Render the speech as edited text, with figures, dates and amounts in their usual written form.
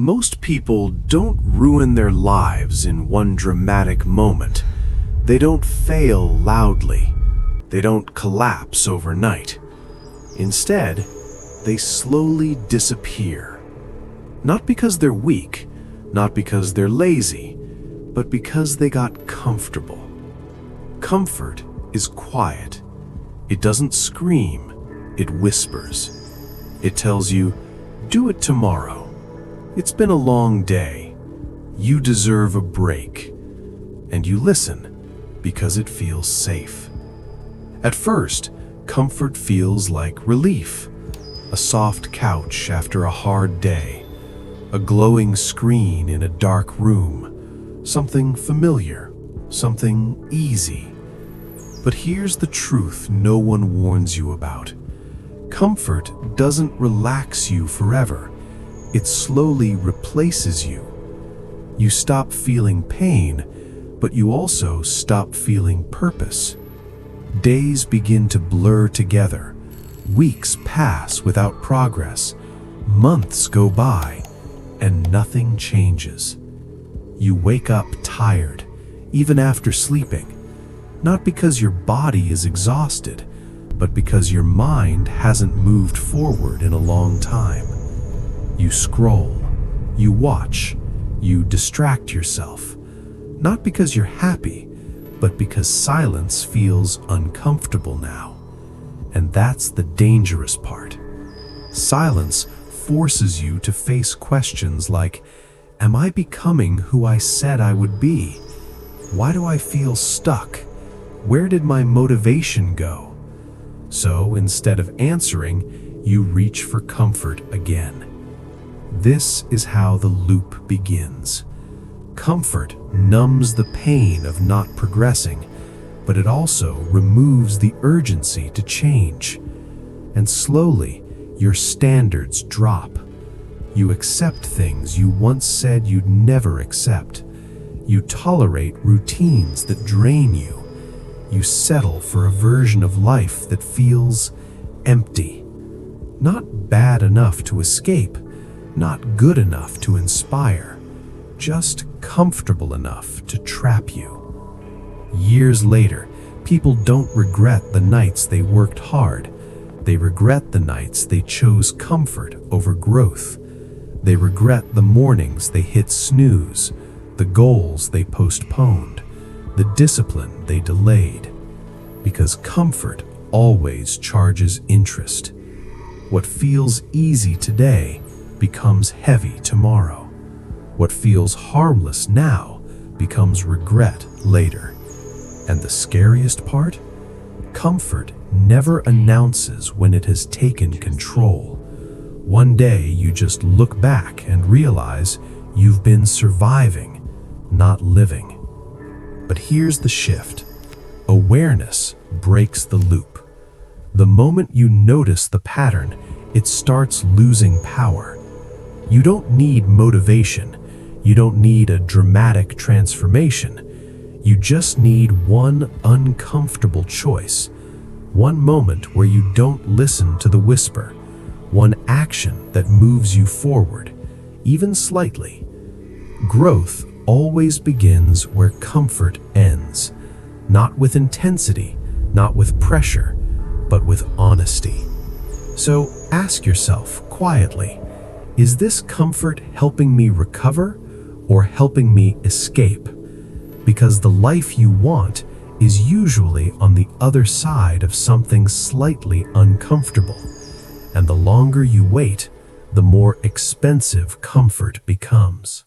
Most people don't ruin their lives in one dramatic moment. They don't fail loudly. They don't collapse overnight. Instead, they slowly disappear. Not because they're weak, not because they're lazy, but because they got comfortable. Comfort is quiet. It doesn't scream, it whispers. It tells you, do it tomorrow. It's been a long day. You deserve a break. And you listen because it feels safe. At first, comfort feels like relief. A soft couch after a hard day. A glowing screen in a dark room. Something familiar. Something easy. But here's the truth no one warns you about. Comfort doesn't relax you forever. It slowly replaces you. You stop feeling pain, but you also stop feeling purpose. Days begin to blur together. Weeks pass without progress. Months go by, and nothing changes. You wake up tired, even after sleeping. Not because your body is exhausted, but because your mind hasn't moved forward in a long time. You scroll, you watch, you distract yourself. Not because you're happy, but because silence feels uncomfortable now. And that's the dangerous part. Silence forces you to face questions like, am I becoming who I said I would be? Why do I feel stuck? Where did my motivation go? So instead of answering, you reach for comfort again. This is how the loop begins. Comfort numbs the pain of not progressing, but it also removes the urgency to change. And slowly, your standards drop. You accept things you once said you'd never accept. You tolerate routines that drain you. You settle for a version of life that feels empty. Not bad enough to escape, not good enough to inspire, just comfortable enough to trap you. Years later, people don't regret the nights they worked hard. They regret the nights they chose comfort over growth. They regret the mornings they hit snooze, the goals they postponed, the discipline they delayed. Because comfort always charges interest. What feels easy today becomes heavy tomorrow. What feels harmless now becomes regret later. And the scariest part? Comfort never announces when it has taken control. One day you just look back and realize you've been surviving, not living. But here's the shift. Awareness breaks the loop. The moment you notice the pattern, it starts losing power. You don't need motivation. You don't need a dramatic transformation. You just need one uncomfortable choice. One moment where you don't listen to the whisper. One action that moves you forward, even slightly. Growth always begins where comfort ends. Not with intensity, not with pressure, but with honesty. So ask yourself quietly, is this comfort helping me recover or helping me escape? Because the life you want is usually on the other side of something slightly uncomfortable. And the longer you wait, the more expensive comfort becomes.